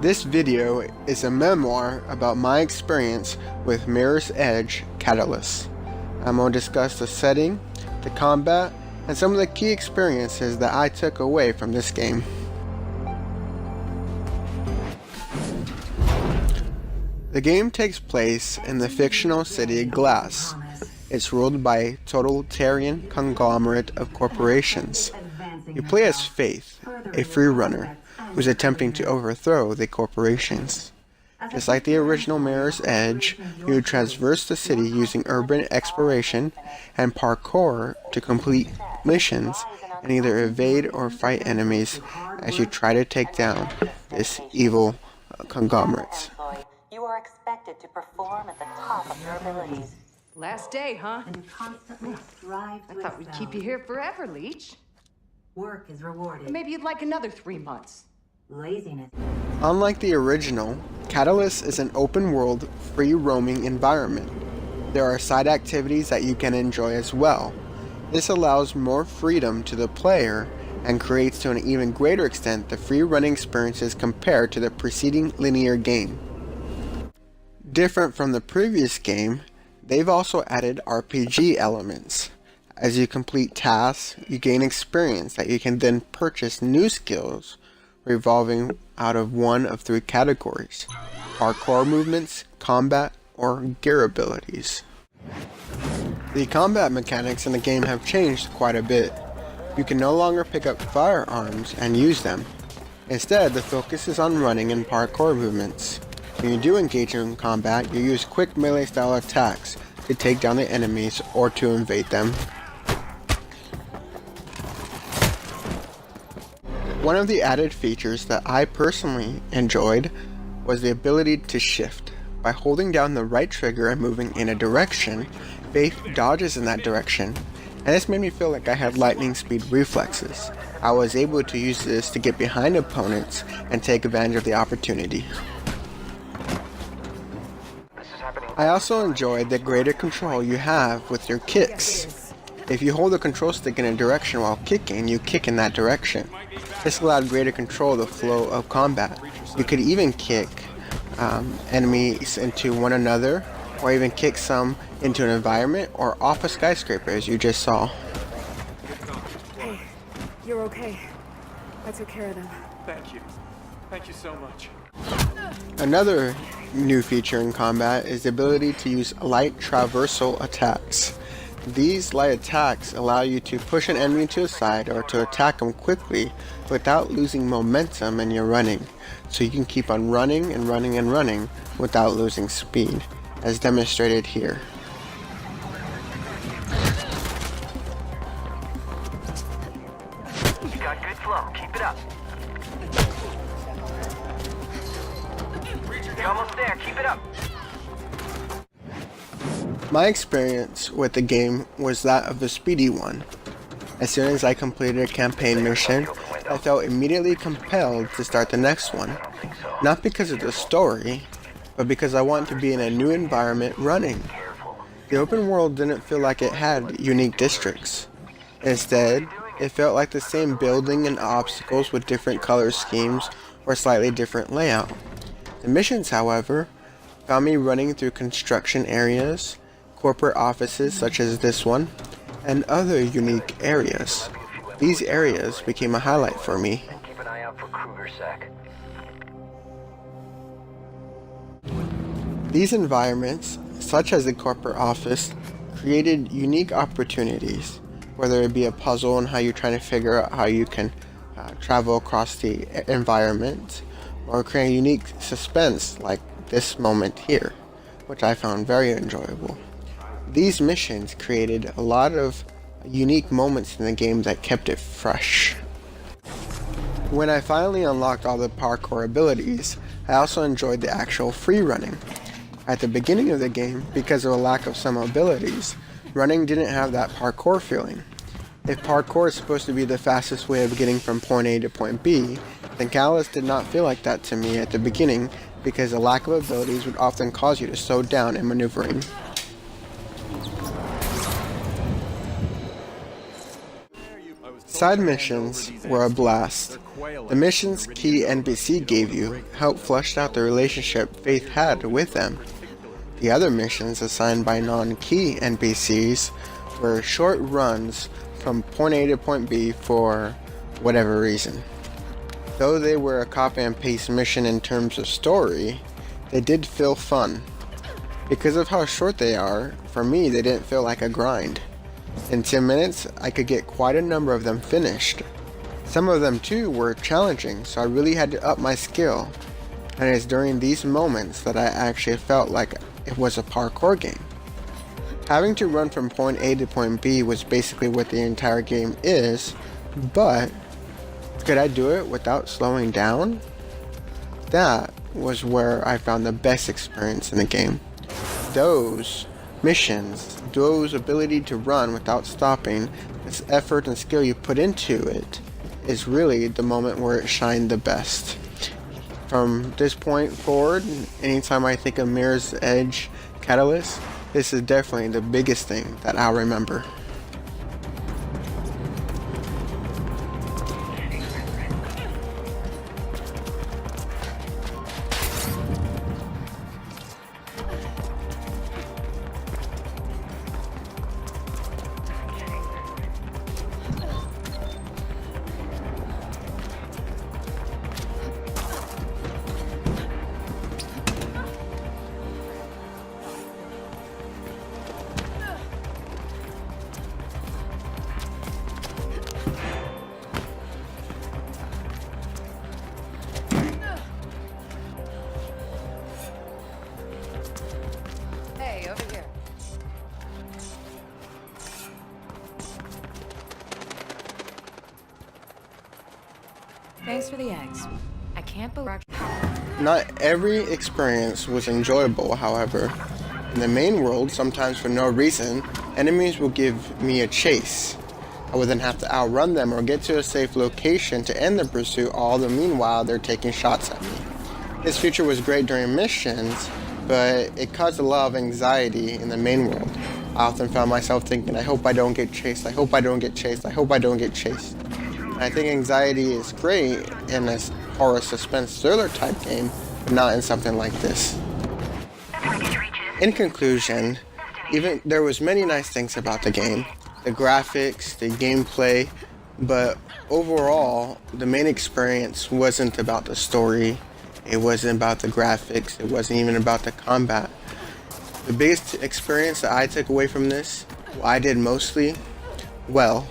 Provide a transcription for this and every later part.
This video is a memoir about my experience with Mirror's Edge Catalyst. I'm going to discuss the setting, the combat, and some of the key experiences that I took away from this game. The game takes place in the fictional city Glass. It's ruled by a totalitarian conglomerate of corporations. You play as Faith, a free runner, who's attempting to overthrow the corporations. Just like the original Mirror's Edge, you traverse the city using urban exploration and parkour to complete missions and either evade or fight enemies as you try to take down this evil conglomerate. You are expected to perform at the top of your abilities. Last day, huh? And constantly strive I to thought we'd excel. keep you here forever, Leech. Work is rewarded. Maybe you'd like another 3 months. Laziness. Unlike the original, Catalyst is an open-world, free-roaming environment. There are side activities that you can enjoy as well. This allows more freedom to the player and creates to an even greater extent the free-running experiences compared to the preceding linear game. Different from the previous game, they've also added RPG elements. As you complete tasks, you gain experience that you can then purchase new skills revolving out of one of 3 categories: parkour movements, combat, or gear abilities. The combat mechanics in the game have changed quite a bit. You can no longer pick up firearms and use them. Instead, the focus is on running and parkour movements. When you do engage in combat, you use quick melee style attacks to take down the enemies or to invade them. One of the added features that I personally enjoyed was the ability to shift. By holding down the right trigger and moving in a direction, Faith dodges in that direction, and this made me feel like I had lightning speed reflexes. I was able to use this to get behind opponents and take advantage of the opportunity. I also enjoyed the greater control you have with your kicks. If you hold the control stick in a direction while kicking, you kick in that direction. This allowed greater control of the flow of combat. You could even kick enemies into one another, or even kick some into an environment or off a skyscraper, as you just saw. Hey, you're okay. I took care of them. Thank you. Thank you so much. Another new feature in combat is the ability to use light traversal attacks. These light attacks allow you to push an enemy to a side or to attack them quickly without losing momentum in your running, so you can keep on running and running and running without losing speed, as demonstrated here. You got good flow. Keep it up. You're almost there. Keep it up. My experience with the game was that of the speedy one. As soon as I completed a campaign mission, I felt immediately compelled to start the next one. Not because of the story, but because I want to be in a new environment running. The open world didn't feel like it had unique districts. Instead, it felt like the same building and obstacles with different color schemes or slightly different layout. The missions, however, found me running through construction areas, corporate offices such as this one, and other unique areas. These areas became a highlight for me. Keep an eye out for KrugerSec. These environments, such as the corporate office, created unique opportunities, whether it be a puzzle and how you're trying to figure out how you can travel across the environment, or create unique suspense like this moment here, which I found very enjoyable. These missions created a lot of unique moments in the game that kept it fresh. When I finally unlocked all the parkour abilities, I also enjoyed the actual free running. At the beginning of the game, because of a lack of some abilities, running didn't have that parkour feeling. If parkour is supposed to be the fastest way of getting from point A to point B, then Catalyst did not feel like that to me at the beginning, because a lack of abilities would often cause you to slow down in maneuvering. Side missions were a blast. The missions key NPC gave you helped flesh out the relationship Faith had with them. The other missions assigned by non-key NPCs were short runs from point A to point B for whatever reason. Though they were a copy and paste mission in terms of story, they did feel fun. Because of how short they are, for me they didn't feel like a grind. In 10 minutes, I could get quite a number of them finished. Some of them too were challenging, so I really had to up my skill. And it's during these moments that I actually felt like it was a parkour game. Having to run from point A to point B was basically what the entire game is, but could I do it without slowing down? That was where I found the best experience in the game. Those missions, those ability to run without stopping, this effort and skill you put into it is really the moment where it shined the best. From this point forward, anytime I think of Mirror's Edge Catalyst, this is definitely the biggest thing that I'll remember. Hey, over here. Thanks for the eggs. I can't believe. Not every experience was enjoyable, however. In the main world, sometimes for no reason, enemies will give me a chase. I would then have to outrun them or get to a safe location to end the pursuit, all the meanwhile they're taking shots at me. This feature was great during missions, but it caused a lot of anxiety in the main world. I often found myself thinking, I hope I don't get chased, I hope I don't get chased, I hope I don't get chased. And I think anxiety is great in a horror suspense thriller type game, but not in something like this. In conclusion, even there was many nice things about the game, the graphics, the gameplay, but overall, the main experience wasn't about the story, it wasn't about the graphics, it wasn't even about the combat. The biggest experience that I took away from this, what I did mostly, well,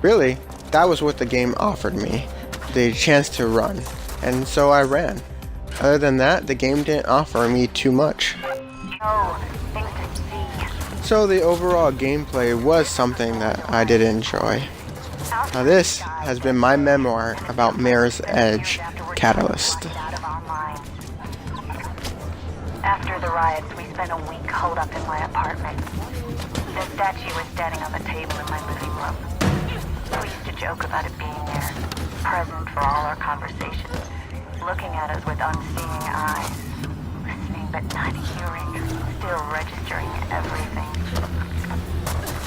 really, that was what the game offered me, the chance to run, and so I ran. Other than that, the game didn't offer me too much. So the overall gameplay was something that I did enjoy. Now this has been my memoir about Mirror's Edge Catalyst. After the riots, we spent a week holed up in my apartment. The statue was standing on the table in my living room. We used to joke about it being there, present for all our conversations, looking at us with unseeing eyes, listening but not hearing, still registering everything.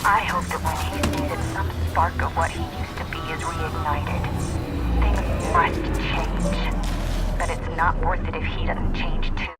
I hope that when he sees that some spark of what he used to be is reignited, things must change. But it's not worth it if he doesn't change too.